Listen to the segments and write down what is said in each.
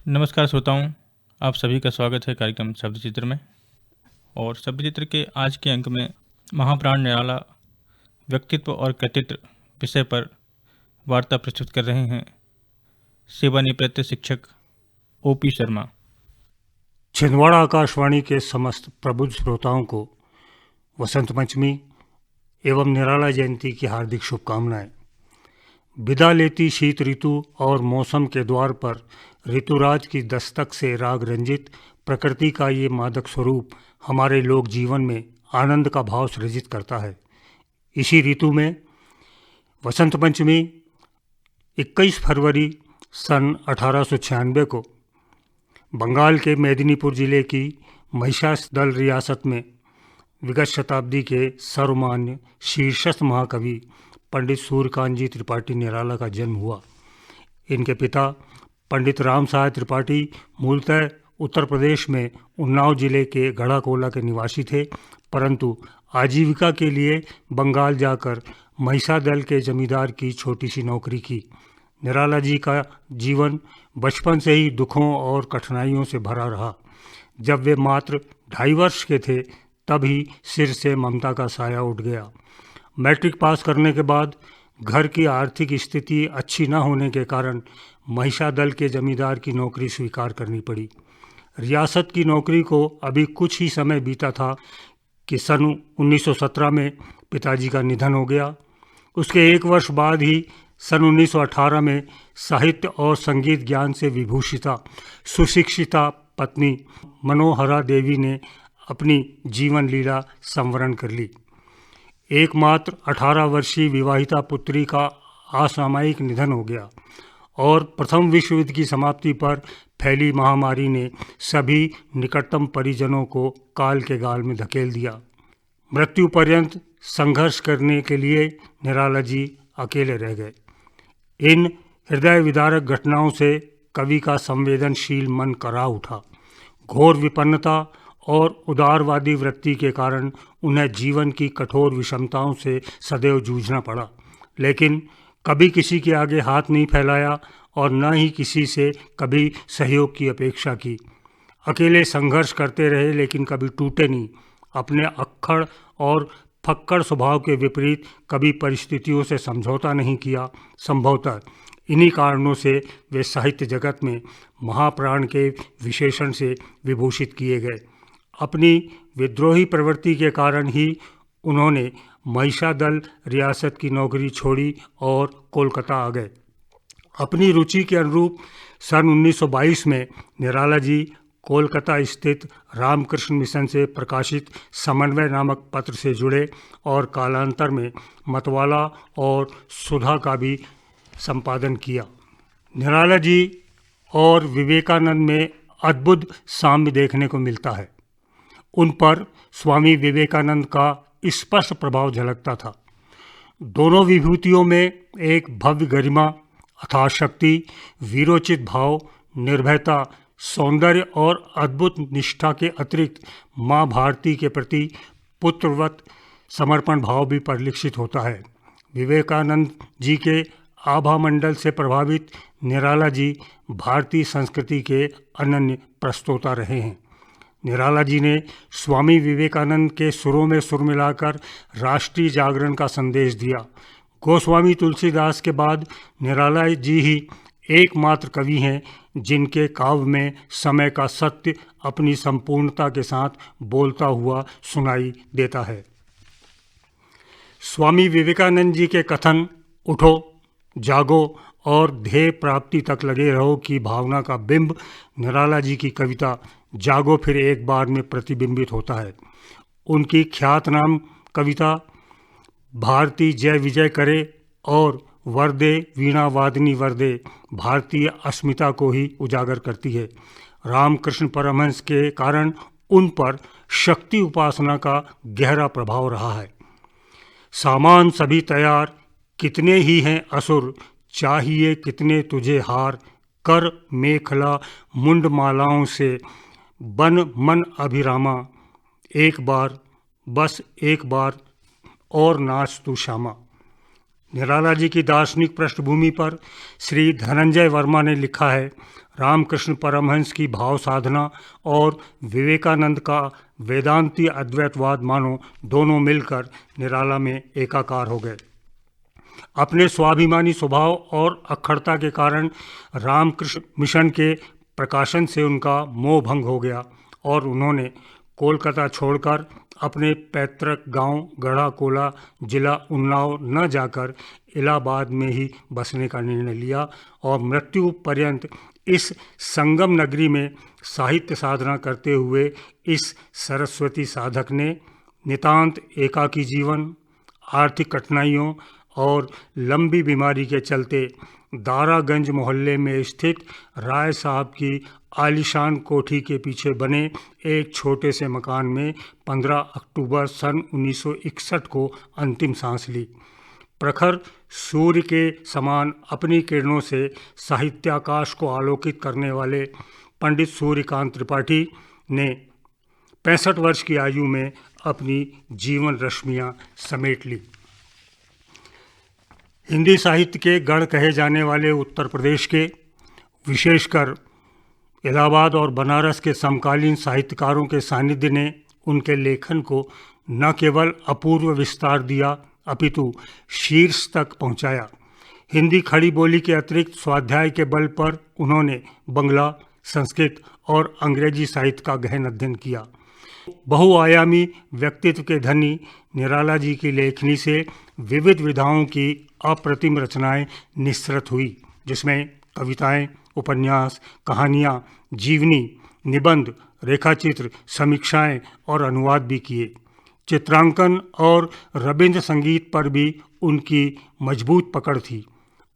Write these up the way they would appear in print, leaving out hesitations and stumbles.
नमस्कार श्रोताओं, आप सभी का स्वागत है कार्यक्रम शब्द चित्र में। और शब्द चित्र के आज के अंक में महाप्राण निराला व्यक्तित्व और कृतित्व विषय पर वार्ता प्रस्तुत कर रहे हैं सेवानिवृत्त शिक्षक ओपी शर्मा। छिंदवाड़ा आकाशवाणी के समस्त प्रबुद्ध श्रोताओं को वसंत पंचमी एवं निराला जयंती की हार्दिक शुभकामनाएं। विदा लेती शीत ऋतु और मौसम के द्वार पर ऋतुराज की दस्तक से राग रंजित प्रकृति का ये मादक स्वरूप हमारे लोक जीवन में आनंद का भाव सृजित करता है। इसी ऋतु में वसंत पंचमी 21 फरवरी सन 1896 को बंगाल के मेदिनीपुर जिले की महिषासुर रियासत में विगत शताब्दी के सर्वमान्य शीर्षस्थ महाकवि पंडित सूर्यकांत जी त्रिपाठी निराला का जन्म हुआ। इनके पिता पंडित राम सहाय त्रिपाठी मूलतः उत्तर प्रदेश में उन्नाव जिले के गढ़ाकोला के निवासी थे, परंतु आजीविका के लिए बंगाल जाकर महिषादल के जमींदार की छोटी सी नौकरी की। निराला जी का जीवन बचपन से ही दुखों और कठिनाइयों से भरा रहा। जब वे मात्र 2.5 वर्ष के थे तब ही सिर से ममता का साया उठ गया। मैट्रिक पास करने के बाद घर की आर्थिक स्थिति अच्छी न होने के कारण महिषादल के जमींदार की नौकरी स्वीकार करनी पड़ी। रियासत की नौकरी को अभी कुछ ही समय बीता था कि सन 1917 में पिताजी का निधन हो गया। उसके 1 वर्ष बाद ही सन 1918 में साहित्य और संगीत ज्ञान से विभूषिता सुशिक्षिता पत्नी मनोहरा देवी ने अपनी जीवन लीला संवरण कर ली। एकमात्र 18 वर्षीय विवाहिता पुत्री का असामयिक निधन हो गया और प्रथम विश्व युद्ध की समाप्ति पर फैली महामारी ने सभी निकटतम परिजनों को काल के गाल में धकेल दिया। मृत्यु पर्यंत संघर्ष करने के लिए निराला जी अकेले रह गए। इन हृदय विदारक घटनाओं से कवि का संवेदनशील मन करा उठा। घोर विपन्नता और उदारवादी वृत्ति के कारण उन्हें जीवन की कठोर विषमताओं से सदैव जूझना पड़ा, लेकिन कभी किसी के आगे हाथ नहीं फैलाया और न ही किसी से कभी सहयोग की अपेक्षा की। अकेले संघर्ष करते रहे लेकिन कभी टूटे नहीं। अपने अक्खड़ और फक्कड़ स्वभाव के विपरीत कभी परिस्थितियों से समझौता नहीं किया। संभवतः इन्हीं कारणों से वे साहित्य जगत में महाप्राण के विशेषण से विभूषित किए गए। अपनी विद्रोही प्रवृत्ति के कारण ही उन्होंने महिषादल रियासत की नौकरी छोड़ी और कोलकाता आ गए। अपनी रुचि के अनुरूप सन 1922 में निराला जी कोलकाता स्थित रामकृष्ण मिशन से प्रकाशित समन्वय नामक पत्र से जुड़े और कालांतर में मतवाला और सुधा का भी संपादन किया। निराला जी और विवेकानंद में अद्भुत साम्य देखने को मिलता है। उन पर स्वामी विवेकानंद का स्पष्ट प्रभाव झलकता था। दोनों विभूतियों में एक भव्य गरिमा, अथाह शक्ति, वीरोचित भाव, निर्भयता, सौंदर्य और अद्भुत निष्ठा के अतिरिक्त माँ भारती के प्रति पुत्रवत समर्पण भाव भी परिलक्षित होता है। विवेकानंद जी के आभा मंडल से प्रभावित निराला जी भारतीय संस्कृति के अनन्य प्रस्तोता रहे हैं। निराला जी ने स्वामी विवेकानंद के सुरों में सुर मिलाकर राष्ट्रीय जागरण का संदेश दिया। गोस्वामी तुलसीदास के बाद निराला जी ही एकमात्र कवि हैं जिनके काव्य में समय का सत्य अपनी संपूर्णता के साथ बोलता हुआ सुनाई देता है। स्वामी विवेकानंद जी के कथन उठो, जागो और ध्येय प्राप्ति तक लगे रहो की भावना का बिंब निराला जी की कविता जागो फिर एक बार में प्रतिबिंबित होता है। उनकी ख्यातनाम कविता भारती जय विजय करे और वरदे वीणा वादनी वरदे भारतीय अस्मिता को ही उजागर करती है। रामकृष्ण परमहंस के कारण उन पर शक्ति उपासना का गहरा प्रभाव रहा है। सामान सभी तैयार, कितने ही हैं असुर, चाहिए कितने तुझे हार, कर मेखला मुंड मालाओं से बन मन अभिरामा, एक बार बस एक बार और नाच तू श्यामा। निराला जी की दार्शनिक पृष्ठभूमि पर श्री धनंजय वर्मा ने लिखा है, रामकृष्ण परमहंस की भाव साधना और विवेकानंद का वेदांती अद्वैतवाद मानो दोनों मिलकर निराला में एकाकार हो गए। अपने स्वाभिमानी स्वभाव और अखड़ता के कारण रामकृष्ण मिशन के प्रकाशन से उनका मोह भंग हो गया और उन्होंने कोलकाता छोड़कर अपने पैतृक गांव गढ़ा कोला जिला उन्नाव न जाकर इलाहाबाद में ही बसने का निर्णय लिया और मृत्यु पर्यंत इस संगम नगरी में साहित्य साधना करते हुए इस सरस्वती साधक ने नितांत एकाकी जीवन, आर्थिक कठिनाइयों और लंबी बीमारी के चलते दारागंज मोहल्ले में स्थित राय साहब की आलीशान कोठी के पीछे बने एक छोटे से मकान में 15 अक्टूबर सन 1961 को अंतिम सांस ली। प्रखर सूर्य के समान अपनी किरणों से साहित्याकाश को आलोकित करने वाले पंडित सूर्यकांत त्रिपाठी ने 65 वर्ष की आयु में अपनी जीवन रश्मियां समेट ली। हिंदी साहित्य के गढ़ कहे जाने वाले उत्तर प्रदेश के, विशेषकर इलाहाबाद और बनारस के समकालीन साहित्यकारों के सानिध्य ने उनके लेखन को न केवल अपूर्व विस्तार दिया अपितु शीर्ष तक पहुंचाया। हिंदी खड़ी बोली के अतिरिक्त स्वाध्याय के बल पर उन्होंने बंगला, संस्कृत और अंग्रेजी साहित्य का गहन अध्ययन किया। बहुआयामी व्यक्तित्व के धनी निराला जी की लेखनी से विविध विधाओं की अप्रतिम रचनाएं निस्सृत हुई, जिसमें कविताएं, उपन्यास, कहानियां, जीवनी, निबंध, रेखाचित्र, समीक्षाएं और अनुवाद भी किए। चित्रांकन और रविंद्र संगीत पर भी उनकी मजबूत पकड़ थी।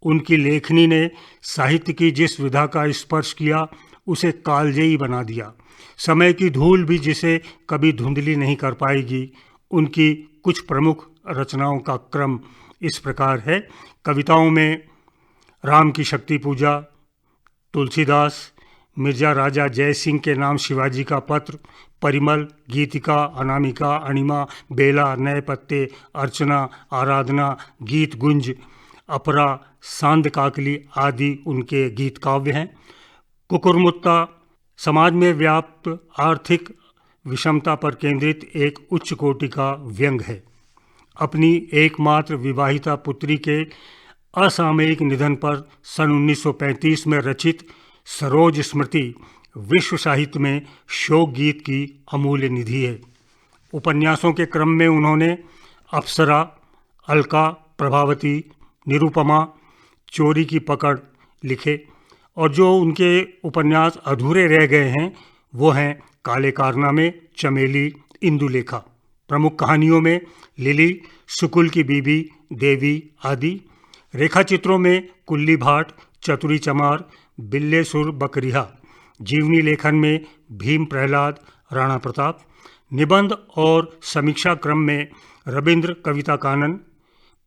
उनकी लेखनी ने साहित्य की जिस विधा का स्पर्श किया उसे कालजयी बना दिया। समय की धूल भी जिसे कभी धुंधली नहीं कर पाएगी। उनकी कुछ प्रमुख रचनाओं का क्रम इस प्रकार है। कविताओं में राम की शक्ति पूजा, तुलसीदास, मिर्जा राजा जय सिंह के नाम शिवाजी का पत्र, परिमल, गीतिका, अनामिका, अणिमा, बेला, नए पत्ते, अर्चना, आराधना, गीत गुंज, अपरा, सांद काकली आदि उनके गीत काव्य हैं। कुकुरमुत्ता समाज में व्याप्त आर्थिक विषमता पर केंद्रित एक उच्च कोटि का व्यंग है। अपनी एकमात्र विवाहिता पुत्री के असामयिक निधन पर सन 1935 में रचित सरोज स्मृति विश्व साहित्य में शोक गीत की अमूल्य निधि है। उपन्यासों के क्रम में उन्होंने अप्सरा, अलका, प्रभावती, निरुपमा, चोरी की पकड़ लिखे और जो उनके उपन्यास अधूरे रह गए हैं वो हैं काले कारनामे, चमेली, इंदुलेखा। प्रमुख कहानियों में लिली, सुकुल की बीबी, देवी आदि। रेखा चित्रों में कुल्ली भाट, चतुरी चमार, बिल्ले सुर बकरिहा। जीवनी लेखन में भीम प्रहलाद, राणा प्रताप। निबंध और समीक्षा क्रम में रविंद्र कविता कानन,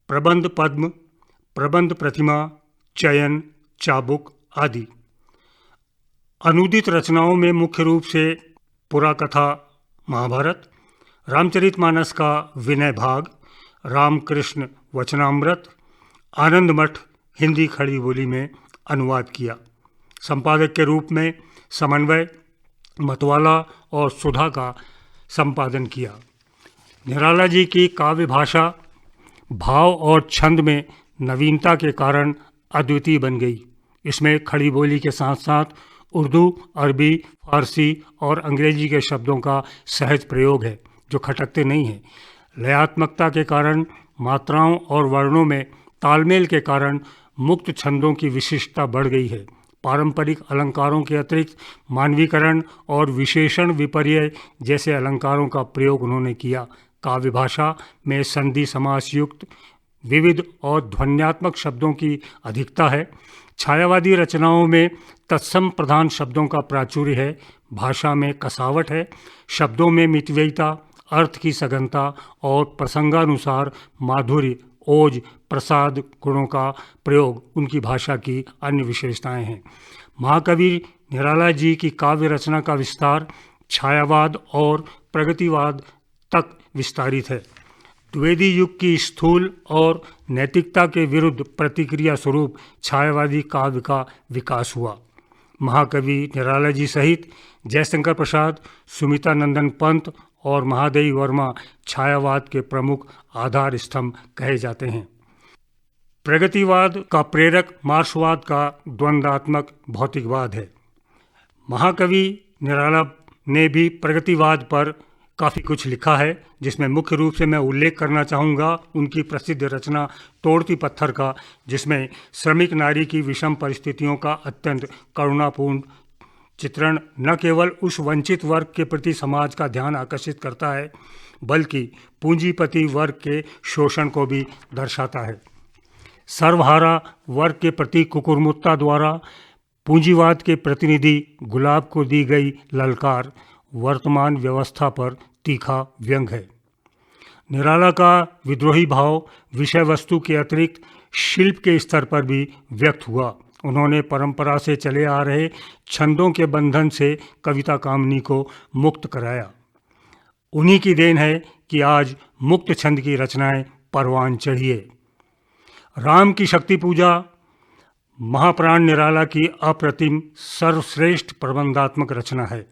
प्रबंध पद्म, प्रबंध प्रतिमा, चयन, चाबुक आदि। अनुदित रचनाओं में मुख्य रूप से पुराकथा महाभारत, रामचरितमानस का विनय भाग, रामकृष्ण वचनामृत, आनंद मठ हिंदी खड़ी बोली में अनुवाद किया। संपादक के रूप में समन्वय, मतवाला और सुधा का संपादन किया। निराला जी की काव्य भाषा भाव और छंद में नवीनता के कारण अद्वितीय बन गई। इसमें खड़ी बोली के साथ साथ उर्दू, अरबी, फारसी और अंग्रेजी के शब्दों का सहज प्रयोग है जो खटकते नहीं हैं। लयात्मकता के कारण, मात्राओं और वर्णों में तालमेल के कारण मुक्त छंदों की विशिष्टता बढ़ गई है। पारंपरिक अलंकारों के अतिरिक्त मानवीकरण और विशेषण विपर्यय जैसे अलंकारों का प्रयोग उन्होंने किया। काव्य भाषा में संधि समास युक्त विविध और ध्वन्यात्मक शब्दों की अधिकता है। छायावादी रचनाओं में तत्सम प्रधान शब्दों का प्राचुर्य है। भाषा में कसावट है। शब्दों में मितव्ययिता, अर्थ की सघनता और प्रसंगानुसार माधुर्य, ओज, प्रसाद गुणों का प्रयोग उनकी भाषा की अन्य विशेषताएं हैं। महाकवि निराला जी की काव्य रचना का विस्तार छायावाद और प्रगतिवाद तक विस्तारित है। द्विवेदी युग की स्थूल और नैतिकता के विरुद्ध प्रतिक्रिया स्वरूप छायावादी काव्य का विकास हुआ। महाकवि निराला जी सहित जयशंकर प्रसाद, सुमिता नंदन पंत और महादेवी वर्मा छायावाद के प्रमुख आधार स्तंभ कहे जाते हैं। प्रगतिवाद का प्रेरक मार्क्सवाद का द्वंद्वात्मक भौतिकवाद है। महाकवि निराला ने भी प्रगतिवाद पर काफ़ी कुछ लिखा है, जिसमें मुख्य रूप से मैं उल्लेख करना चाहूँगा उनकी प्रसिद्ध रचना तोड़ती पत्थर का, जिसमें श्रमिक नारी की विषम परिस्थितियों का अत्यंत करुणापूर्ण चित्रण न केवल उस वंचित वर्ग के प्रति समाज का ध्यान आकर्षित करता है, बल्कि पूंजीपति वर्ग के शोषण को भी दर्शाता है। सर्वहारा वर्ग के प्रति कुकुरमुत्ता द्वारा पूंजीवाद के प्रतिनिधि गुलाब को दी गई ललकार वर्तमान व्यवस्था पर तीखा व्यंग है। निराला का विद्रोही भाव विषय वस्तु के अतिरिक्त शिल्प के स्तर पर भी व्यक्त हुआ। उन्होंने परंपरा से चले आ रहे छंदों के बंधन से कविता कामनी को मुक्त कराया। उन्हीं की देन है कि आज मुक्त छंद की रचनाएं परवान चढ़ी है। राम की शक्ति पूजा महाप्राण निराला की अप्रतिम सर्वश्रेष्ठ प्रबंधात्मक रचना है।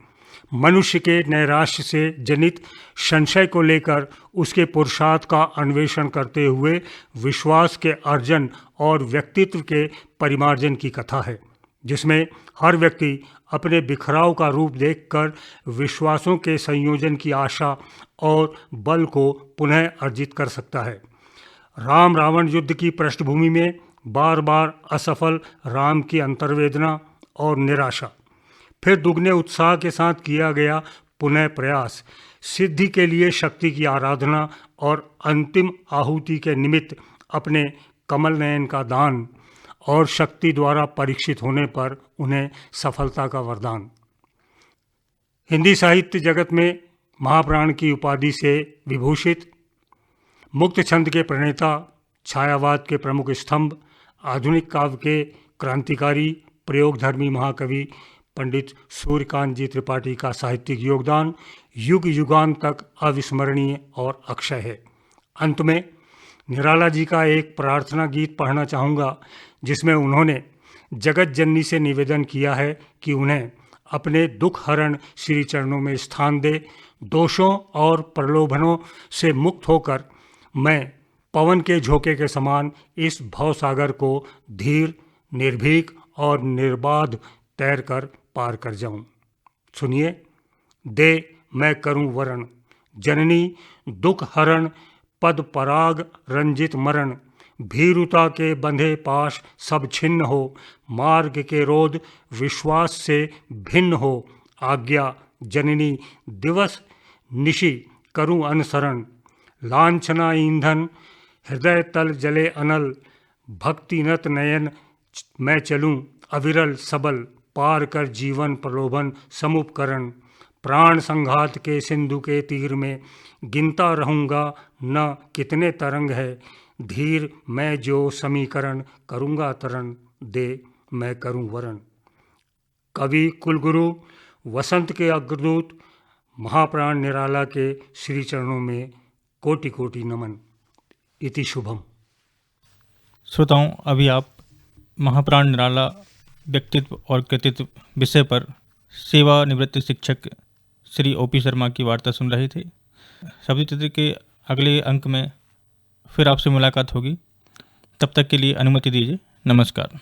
मनुष्य के नैराश्य से जनित संशय को लेकर उसके पुरुषार्थ का अन्वेषण करते हुए विश्वास के अर्जन और व्यक्तित्व के परिमार्जन की कथा है, जिसमें हर व्यक्ति अपने बिखराव का रूप देखकर विश्वासों के संयोजन की आशा और बल को पुनः अर्जित कर सकता है। राम रावण युद्ध की पृष्ठभूमि में बार बार असफल राम की अंतर्वेदना और निराशा, फिर दुगने उत्साह के साथ किया गया पुनः प्रयास, सिद्धि के लिए शक्ति की आराधना और अंतिम आहुति के निमित्त अपने कमल नयन का दान और शक्ति द्वारा परीक्षित होने पर उन्हें सफलता का वरदान। हिंदी साहित्य जगत में महाप्राण की उपाधि से विभूषित, मुक्त छंद के प्रणेता, छायावाद के प्रमुख स्तंभ, आधुनिक काव्य के क्रांतिकारी प्रयोगधर्मी महाकवि पंडित सूर्यकांत जी त्रिपाठी का साहित्यिक योगदान युग युगांत तक अविस्मरणीय और अक्षय है। अंत में निराला जी का एक प्रार्थना गीत पढ़ना चाहूँगा, जिसमें उन्होंने जगत जननी से निवेदन किया है कि उन्हें अपने दुख हरण श्री चरणों में स्थान दे। दोषों और प्रलोभनों से मुक्त होकर मैं पवन के झोंके के समान इस भवसागर को धीर, निर्भीक और निर्बाध तैर कर पार कर जाऊं। सुनिए, दे मैं करूं वरण, जननी दुख हरण, पद पराग रंजित मरण, भीरुता के बंधे पाश सब छिन्न हो, मार्ग के रोध विश्वास से भिन्न हो, आज्ञा जननी दिवस निशि करूं अनुसरण, लांछना ईंधन हृदय तल जले अनल, भक्ति नत नयन मैं चलूं अविरल सबल, पार कर जीवन प्रलोभन समुपकरण, प्राण संघात के सिंधु के तीर में गिनता रहूँगा न कितने तरंग है, धीर मैं जो समीकरण करूँगा तरण, दे मैं करूँ वरण। कवि कुलगुरु वसंत के अग्रदूत महाप्राण निराला के श्री चरणों में कोटि कोटि नमन। इति शुभम। श्रोताओं, अभी आप महाप्राण निराला व्यक्तित्व और कृतित्व विषय पर सेवानिवृत्त शिक्षक श्री ओपी शर्मा की वार्ता सुन रहे थे। शब्द चित्र के अगले अंक में फिर आपसे मुलाकात होगी। तब तक के लिए अनुमति दीजिए। नमस्कार।